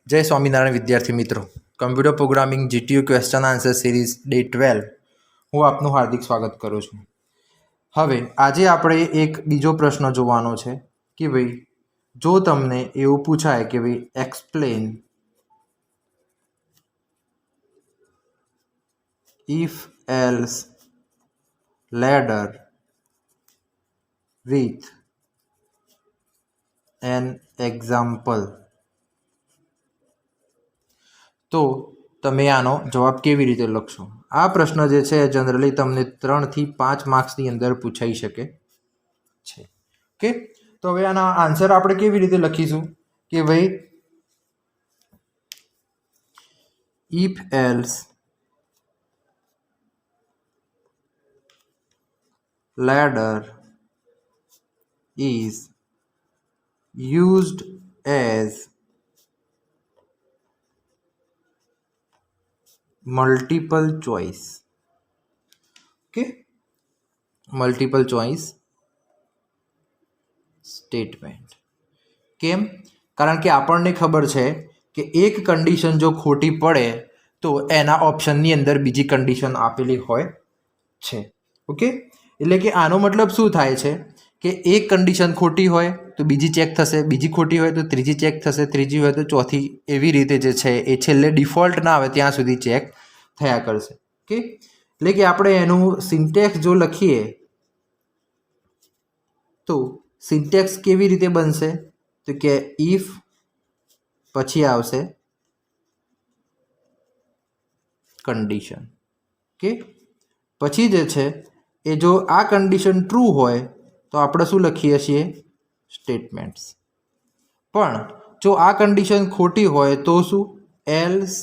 जय स्वामीनारायण विद्यार्थी मित्रों, computer programming GTU question answer series day 12 હું આપનું હાર્દિક સ્વાગત કરું છું। હવે આજે આપણે એક બીજો પ્રશ્ન જોવાનો છે કે ભાઈ જો તમને એવું પૂછાય કે ભાઈ explain if else ladder with an example, તો તમે આનો જવાબ કેવી રીતે લખશો? આ પ્રશ્ન જે છે જનરલી તમને 3 થી 5 માર્ક્સની અંદર પૂછાઈ શકે છે। ઓકે, તો હવે આના આન્સર આપણે કેવી રીતે લખીશું કે ભાઈ if else ladder is used as multiple choice. Okay, multiple choice statement. કેમ? કારણ કે આપણને ખબર છે કે એક કન્ડિશન જો ખોટી પડે તો એના ઓપ્શનની અંદર બીજી કન્ડિશન આપેલી હોય છે। ઓકે, એટલે કે આનો મતલબ શું થાય છે કે એક કન્ડિશન ખોટી હોય તો બીજી ચેક થશે, બીજી ખોટી હોય તો ત્રીજી ચેક થશે, ત્રીજી હોય તો ચોથી, એવી રીતે જે છે એ છેલ્લે ડિફોલ્ટ ના આવે ત્યાં સુધી ચેક થયા કરશે। ઓકે, એટલે કે આપણે એનું સિન્ટેક્સ જો લખીએ તો સિન્ટેક્સ કેવી રીતે બનશે તો કે ઇફ પછી આવશે કન્ડિશન। ઓકે, પછી જે છે એ જો આ કન્ડિશન ટ્રુ હોય તો આપણે શું લખીએ છીએ? સ્ટેટમેન્ટ્સ। પણ જો આ કન્ડિશન ખોટી હોય તો શું? એલ્સ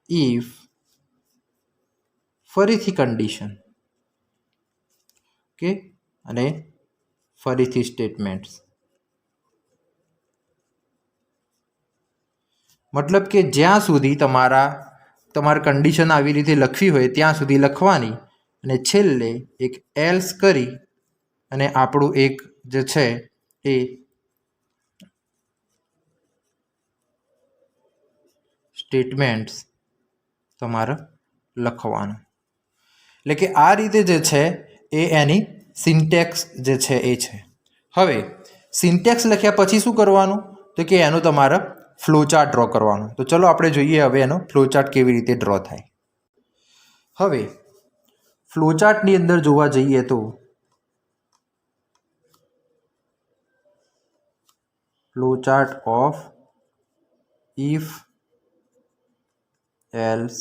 ઇફ ફરીથી કન્ડિશન। ઓકે, અને ફરીથી સ્ટેટમેન્ટ્સ। મતલબ કે જ્યાં સુધી તમારે કન્ડિશન આવી રીતે લખવી હોય ત્યાં સુધી લખવાની અને છેલ્લે એક એલ્સ કરી અને આપણું એક જે છે એ સ્ટેટમેન્ટ્સ તમારે લખવાનું। એટલે કે આ રીતે જે છે એ એની સિન્ટેક્સ જે છે એ છે। હવે સિન્ટેક્સ લખ્યા પછી શું કરવાનું તો કે એનું તમારે ફ્લોચાર્ટ ડ્રો કરવાનું। તો ચલો આપણે જોઈએ હવે એનો ફ્લોચાર્ટ કેવી રીતે ડ્રો થાય। હવે ફ્લોચાર્ટની અંદર જોવા જઈએ તો flowchart of if else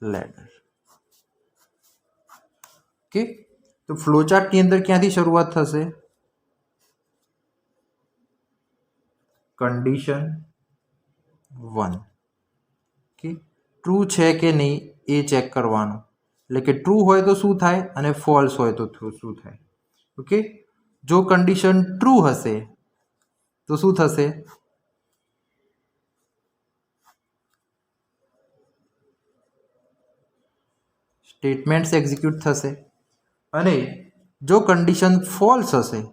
ladder. Okay, તો ફ્લોચાર્ટની અંદર ક્યાંથી શરૂઆત થશે? કન્ડિશન 1। ઓકે, ટ્રુ છે કે નહીં એ ચેક કરવાનું। એટલે કે ટ્રુ હોય તો શું થાય અને ફોલ્સ હોય તો શું થાય। ઓકે, જો કન્ડિશન ટ્રુ હશે તો શું થશે? સ્ટેટમેન્ટ્સ એક્ઝિક્યુટ થશે। અને જો કન્ડિશન ફોલ્સ હશે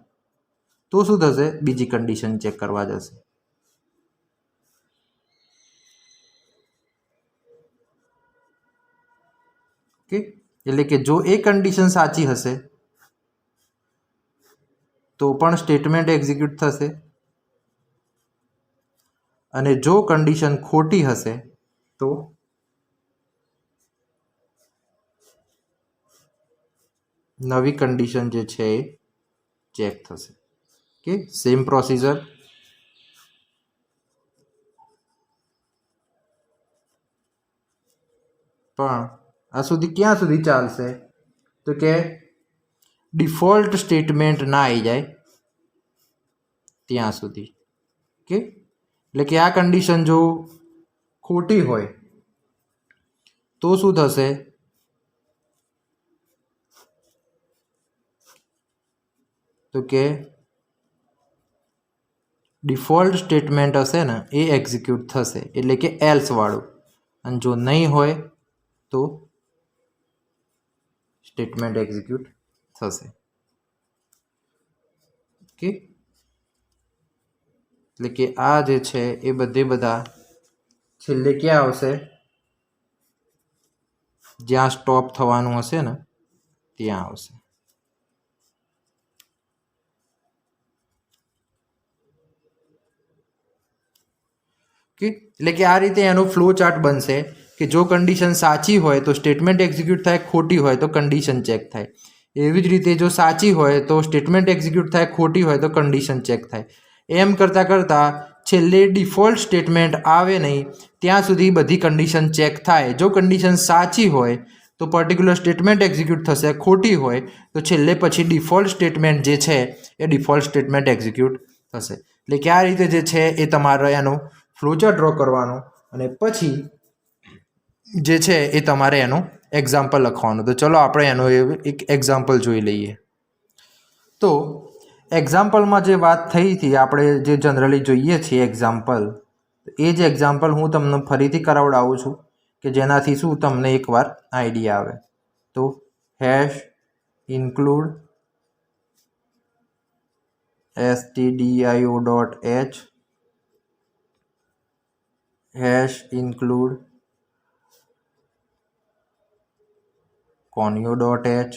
તો શું થશે? બીજી કન્ડિશન ચેક કરવા જશે। ઓકે, એટલે કે જો એ કન્ડિશન સાચી હશે તો પણ સ્ટેટમેન્ટ એક્ઝિક્યુટ થશે અને જો કન્ડિશન ખોટી હશે તો નવી કન્ડિશન જે છે એ ચેક થશે। Okay, same procedure. પણ આ સુધી ક્યાં સુધી ચાલશે તો કે ડિફોલ્ટ સ્ટેટમેન્ટ ના આવી જાય ત્યાં સુધી। ઓકે, એટલે કે આ કન્ડિશન જો ખોટી હોય તો શું થશે? તો કે ડિફોલ્ટ સ્ટેટમેન્ટ હશે ને એ એક્ઝિક્યુટ થશે, એટલે કે એલ્સ વાળું। અને જો નહીં હોય તો સ્ટેટમેન્ટ એક્ઝિક્યુટ થશે। ઓકે, એટલે કે આ જે છે એ બધા છેલ્લે ક્યાં આવશે? જ્યાં સ્ટોપ થવાનું હશે ને ત્યાં આવશે. ઓકે, એટલે કે આ રીતે એનો ફ્લો ચાર્ટ બનશે કે જો કન્ડિશન સાચી હોય તો સ્ટેટમેન્ટ એક્ઝિક્યુટ થાય, ખોટી હોય તો કન્ડિશન ચેક થાય. એવી જ રીતે જો સાચી હોય તો સ્ટેટમેન્ટ એક્ઝિક્યુટ થાય, ખોટી હોય તો કન્ડિશન ચેક થાય. એમ કરતાં છેલ્લે ડિફોલ્ટ સ્ટેટમેન્ટ આવે નહીં ત્યાં સુધી બધી કન્ડિશન ચેક થાય. જો કન્ડિશન સાચી હોય તો પર્ટિક્યુલર સ્ટેટમેન્ટ એક્ઝિક્યુટ થશે, ખોટી હોય તો છેલ્લે પછી ડિફોલ્ટ સ્ટેટમેન્ટ જે છે એ ડિફોલ્ટ સ્ટેટમેન્ટ એક્ઝિક્યુટ થશે. એટલે કે આ રીતે જે છે એ તમારે એનો ફ્લોચાર્ટ ડ્રો કરવાનો અને પછી જે છે એ તમારે એનું એક્ઝામ્પલ લખવાનું. તો ચલો આપણે એનો એક એક્ઝામ્પલ જોઈ લઈએ. તો એક્ઝામ્પલમાં જે વાત થઈ હતી આપણે જે જનરલી જોઈએ છીએ એક્ઝામ્પલ, એ જ એક્ઝામ્પલ હું તમને ફરીથી કરાવડાવું છું કે જેનાથી શું તમને એકવાર આઈડિયા આવે. તો hash include stdio.h hash include conio.h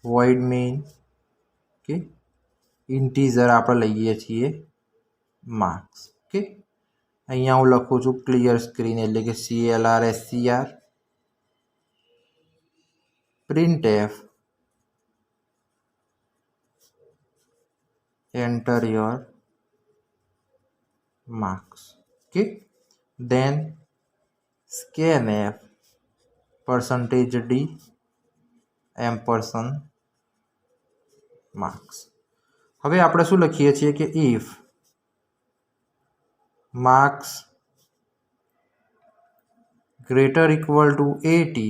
void main કે ઇન્ટીઝર આપણે લઈએ છીએ માર્ક્સ. ઓકે, અહીંયા હું લખું છું ક્લિયર સ્ક્રીન એટલે કે CLRSCR printf enter your marks. Okay, then scanf %d ampersand marks. હવે આપણે શું લખીએ છીએ કે if marks greater equal to 80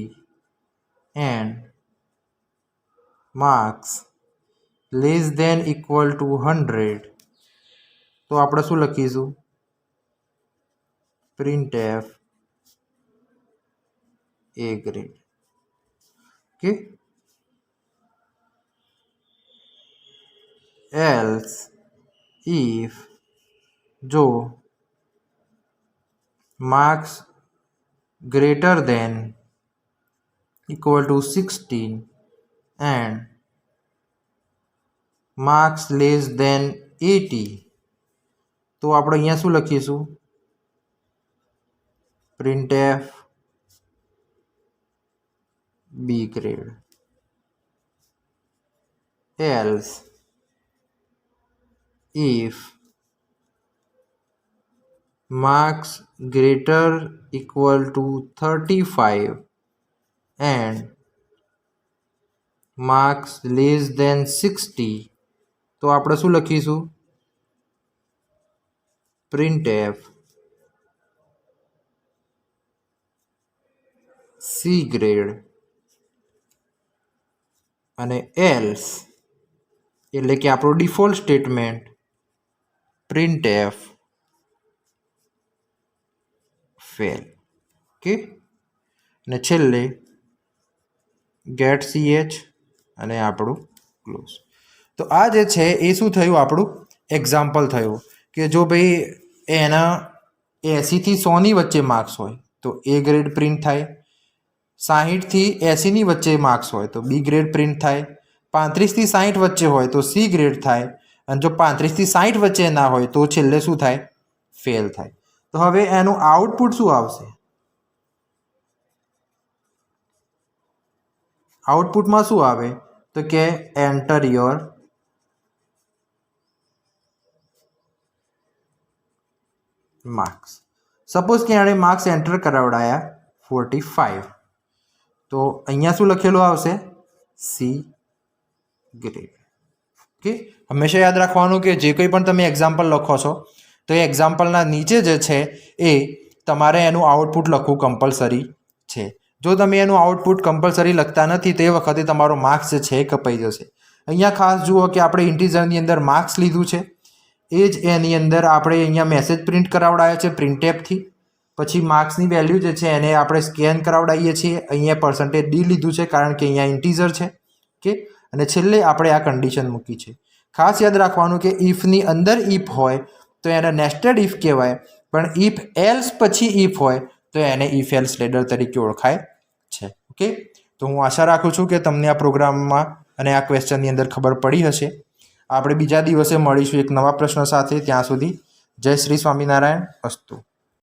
and marks less than equal to 100 તો આપણે શું લખીશું? printf A grade. Okay, else if જો marks greater than equal to 16 and marks less than 80 તો આપણે અહીંયા શું લખીશું? printf B grade. Else if marks greater equal to 35 and marks less than 60 તો આપણે શું લખીશું? printf C grade. અને એલ્સ એટલે કે આપણું default statement printf fail. Okay, અને છેલ્લે get ch અને આપણું ક્લોઝ. તો આ જે છે એ શું થયું? આપણું એક્ઝામ્પલ થયું કે જો ભાઈ એના 80થી 100ની વચ્ચે માર્ક્સ હોય તો A ગ્રેડ પ્રિન્ટ થાય, 60થી 80ની વચ્ચે માર્ક્સ હોય તો B ગ્રેડ પ્રિન્ટ થાય, 35થી 60 વચ્ચે હોય તો C ગ્રેડ થાય, અને જો 35થી 60 વચ્ચે ના હોય તો છેલ્લે શું થાય? ફેલ થાય. તો હવે એનું આઉટપુટ શું આવશે? આઉટપુટમાં શું આવે તો કે એન્ટર યોર માર્ક્સ. સપોઝ કે એણે માર્ક્સ એન્ટર કરાવડાયા 45 તો અહીંયા શું લખેલું આવશે? C grade. ઓકે, હંમેશા યાદ રાખવાનું કે જે કંઈ પણ તમે એક્ઝામ્પલ લખો છો તો એ એક્ઝામ્પલના નીચે જે છે એ તમારે એનું આઉટપુટ લખવું કમ્પલસરી છે. જો તમે એનું આઉટપુટ કમ્પલસરી લખતા નથી તે વખતે તમારો માર્ક્સ જે છે એ કપાઈ જશે. અહીંયા ખાસ જુઓ કે આપણે ઇન્ટીઝરની અંદર માર્ક્સ લીધું છે, એ જ એની અંદર આપણે અહીંયા મેસેજ પ્રિન્ટ કરાવડાયા છે પ્રિન્ટએફથી. પછી માર્ક્સની વેલ્યુ જે છે એને આપણે સ્કેન કરાવડાવીએ છીએ. અહીંયા %d લીધું છે કારણ કે અહીંયા ઇન્ટીઝર છે. ઓકે, અને છેલ્લે આપણે આ કન્ડિશન મૂકી છે. ખાસ યાદ રાખવાનું કે ઇફની અંદર ઇફ હોય તો એને નેસ્ટેડ ઇફ કહેવાય, પણ ઇફ એલ્સ પછી ઇફ હોય તો એને ઇફ એલ્સ લેડર તરીકે ઓળખાય છે. ઓકે, તો હું આશા રાખું છું કે તમને આ પ્રોગ્રામમાં અને આ ક્વેશ્ચનની અંદર ખબર પડી હશે. આપણે બીજા દિવસે મળીશું એક નવા પ્રશ્ન સાથે. ત્યાં સુધી જય શ્રી સ્વામિનારાયણ. અસ્તુ.